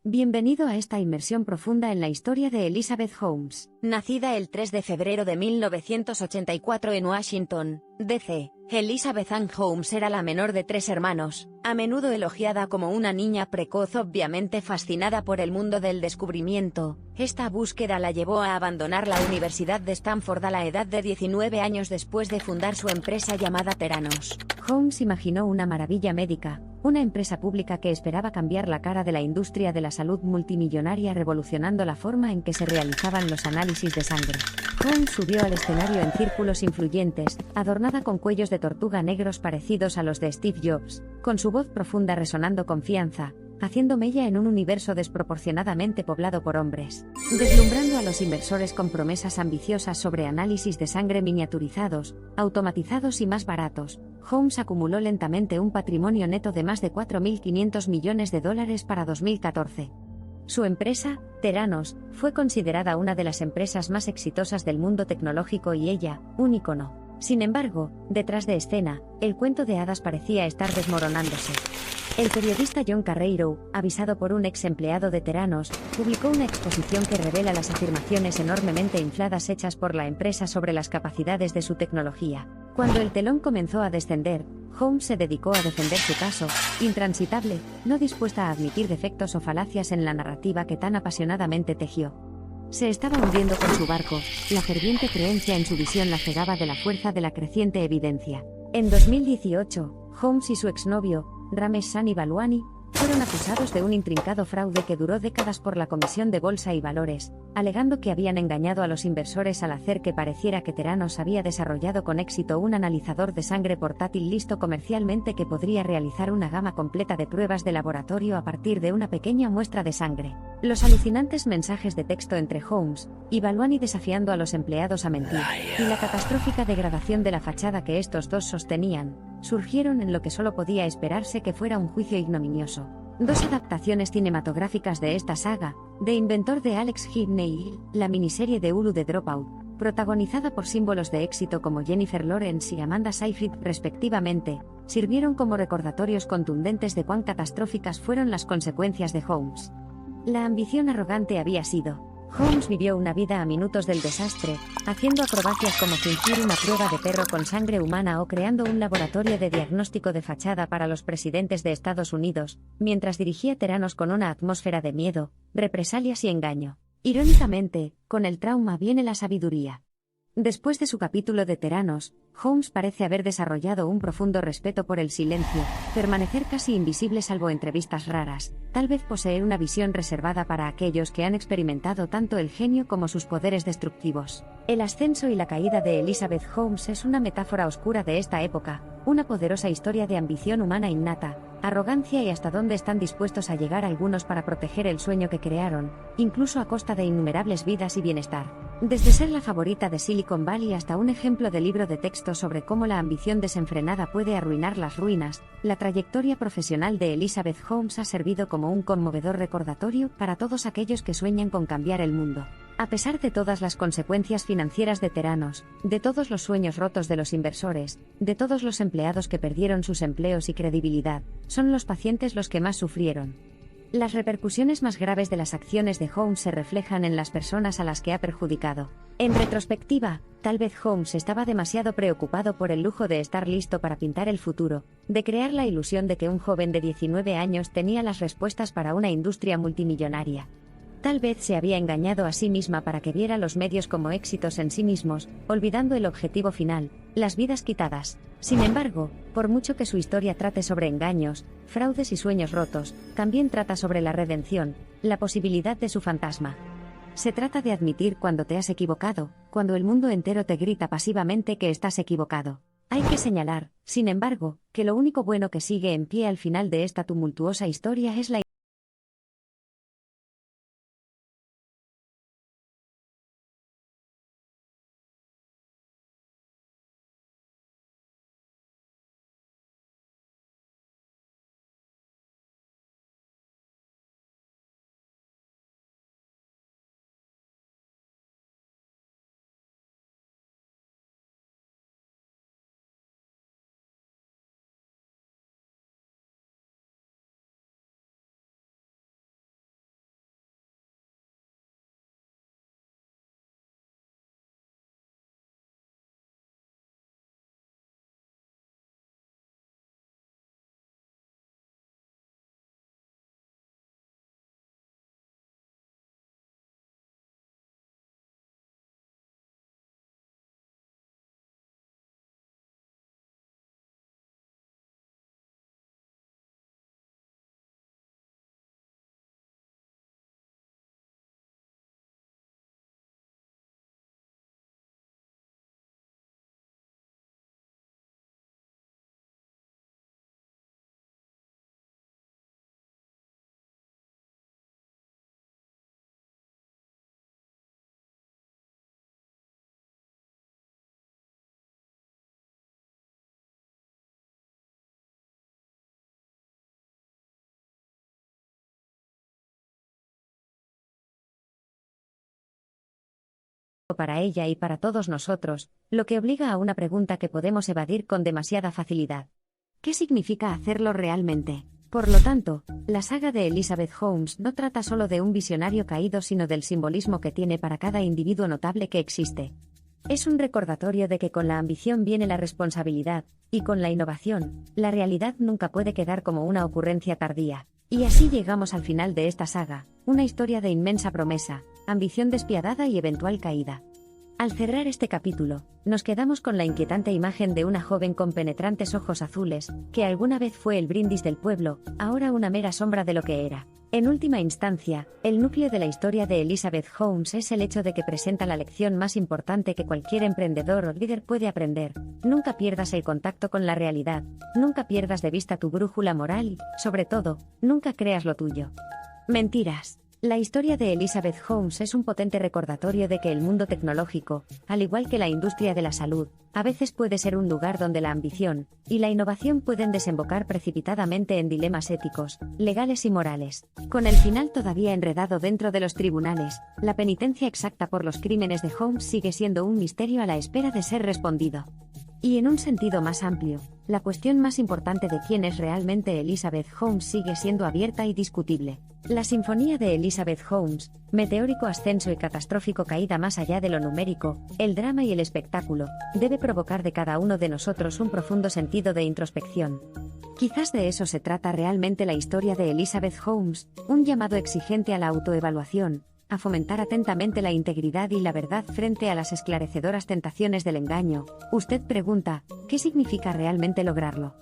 Bienvenido a esta inmersión profunda en la historia de Elizabeth Holmes. Nacida el 3 de febrero de 1984 en Washington, D.C., Elizabeth Ann Holmes era la menor de 3 hermanos, a menudo elogiada como una niña precoz obviamente fascinada por el mundo del descubrimiento. Esta búsqueda la llevó a abandonar la Universidad de Stanford a la edad de 19 años después de fundar su empresa llamada Theranos. Holmes imaginó una maravilla médica, una empresa pública que esperaba cambiar la cara de la industria de la salud multimillonaria revolucionando la forma en que se realizaban los análisis de sangre. Holmes subió al escenario en círculos influyentes, adornada con cuellos de tortuga negros parecidos a los de Steve Jobs, con su voz profunda resonando confianza, haciendo mella en un universo desproporcionadamente poblado por hombres. Deslumbrando a los inversores con promesas ambiciosas sobre análisis de sangre miniaturizados, automatizados y más baratos, Holmes acumuló lentamente un patrimonio neto de más de $4.500 millones para 2014. Su empresa, Theranos, fue considerada una de las empresas más exitosas del mundo tecnológico y ella, un icono. Sin embargo, detrás de escena, el cuento de hadas parecía estar desmoronándose. El periodista John Carreiro, avisado por un ex empleado de Theranos, publicó una exposición que revela las afirmaciones enormemente infladas hechas por la empresa sobre las capacidades de su tecnología. Cuando el telón comenzó a descender, Holmes se dedicó a defender su caso, intransitable, no dispuesta a admitir defectos o falacias en la narrativa que tan apasionadamente tejió. Se estaba hundiendo con su barco, la ferviente creencia en su visión la cegaba de la fuerza de la creciente evidencia. En 2018, Holmes y su exnovio, Ramesh Sani Balwani, fueron acusados de un intrincado fraude que duró décadas por la Comisión de Bolsa y Valores, alegando que habían engañado a los inversores al hacer que pareciera que Theranos había desarrollado con éxito un analizador de sangre portátil listo comercialmente que podría realizar una gama completa de pruebas de laboratorio a partir de una pequeña muestra de sangre. Los alucinantes mensajes de texto entre Holmes y Balwani desafiando a los empleados a mentir, y la catastrófica degradación de la fachada que estos dos sostenían, surgieron en lo que solo podía esperarse que fuera un juicio ignominioso. Dos adaptaciones cinematográficas de esta saga, The Inventor de Alex Gibney y la miniserie de Hulu de Dropout, protagonizada por símbolos de éxito como Jennifer Lawrence y Amanda Seyfried respectivamente, sirvieron como recordatorios contundentes de cuán catastróficas fueron las consecuencias de Holmes. La ambición arrogante había sido. Holmes vivió una vida a minutos del desastre, haciendo acrobacias como fingir una prueba de perro con sangre humana o creando un laboratorio de diagnóstico de fachada para los presidentes de Estados Unidos, mientras dirigía Theranos con una atmósfera de miedo, represalias y engaño. Irónicamente, con el trauma viene la sabiduría. Después de su capítulo de Theranos, Holmes parece haber desarrollado un profundo respeto por el silencio, permanecer casi invisible salvo entrevistas raras, tal vez poseer una visión reservada para aquellos que han experimentado tanto el genio como sus poderes destructivos. El ascenso y la caída de Elizabeth Holmes es una metáfora oscura de esta época, una poderosa historia de ambición humana innata, arrogancia y hasta dónde están dispuestos a llegar algunos para proteger el sueño que crearon, incluso a costa de innumerables vidas y bienestar. Desde ser la favorita de Silicon Valley hasta un ejemplo de libro de texto sobre cómo la ambición desenfrenada puede arruinar las ruinas, la trayectoria profesional de Elizabeth Holmes ha servido como un conmovedor recordatorio para todos aquellos que sueñan con cambiar el mundo. A pesar de todas las consecuencias financieras de Theranos, de todos los sueños rotos de los inversores, de todos los empleados que perdieron sus empleos y credibilidad, son los pacientes los que más sufrieron. Las repercusiones más graves de las acciones de Holmes se reflejan en las personas a las que ha perjudicado. En retrospectiva, tal vez Holmes estaba demasiado preocupado por el lujo de estar listo para pintar el futuro, de crear la ilusión de que un joven de 19 años tenía las respuestas para una industria multimillonaria. Tal vez se había engañado a sí misma para que viera los medios como éxitos en sí mismos, olvidando el objetivo final, las vidas quitadas. Sin embargo, por mucho que su historia trate sobre engaños, fraudes y sueños rotos, también trata sobre la redención, la posibilidad de su fantasma. Se trata de admitir cuando te has equivocado, cuando el mundo entero te grita pasivamente que estás equivocado. Hay que señalar, sin embargo, que lo único bueno que sigue en pie al final de esta tumultuosa historia es la para ella y para todos nosotros, lo que obliga a una pregunta que podemos evadir con demasiada facilidad. ¿Qué significa hacerlo realmente? Por lo tanto, la saga de Elizabeth Holmes no trata solo de un visionario caído, sino del simbolismo que tiene para cada individuo notable que existe. Es un recordatorio de que con la ambición viene la responsabilidad, y con la innovación, la realidad nunca puede quedar como una ocurrencia tardía. Y así llegamos al final de esta saga, una historia de inmensa promesa, ambición despiadada y eventual caída. Al cerrar este capítulo, nos quedamos con la inquietante imagen de una joven con penetrantes ojos azules, que alguna vez fue el brindis del pueblo, ahora una mera sombra de lo que era. En última instancia, el núcleo de la historia de Elizabeth Holmes es el hecho de que presenta la lección más importante que cualquier emprendedor o líder puede aprender: nunca pierdas el contacto con la realidad, nunca pierdas de vista tu brújula moral y, sobre todo, nunca creas lo tuyo. Mentiras. La historia de Elizabeth Holmes es un potente recordatorio de que el mundo tecnológico, al igual que la industria de la salud, a veces puede ser un lugar donde la ambición y la innovación pueden desembocar precipitadamente en dilemas éticos, legales y morales. Con el final todavía enredado dentro de los tribunales, la penitencia exacta por los crímenes de Holmes sigue siendo un misterio a la espera de ser respondido. Y en un sentido más amplio, la cuestión más importante de quién es realmente Elizabeth Holmes sigue siendo abierta y discutible. La sinfonía de Elizabeth Holmes, meteórico ascenso y catastrófico caída más allá de lo numérico, el drama y el espectáculo, debe provocar de cada uno de nosotros un profundo sentido de introspección. Quizás de eso se trata realmente la historia de Elizabeth Holmes, un llamado exigente a la autoevaluación, a fomentar atentamente la integridad y la verdad frente a las esclarecedoras tentaciones del engaño. Usted pregunta, ¿qué significa realmente lograrlo?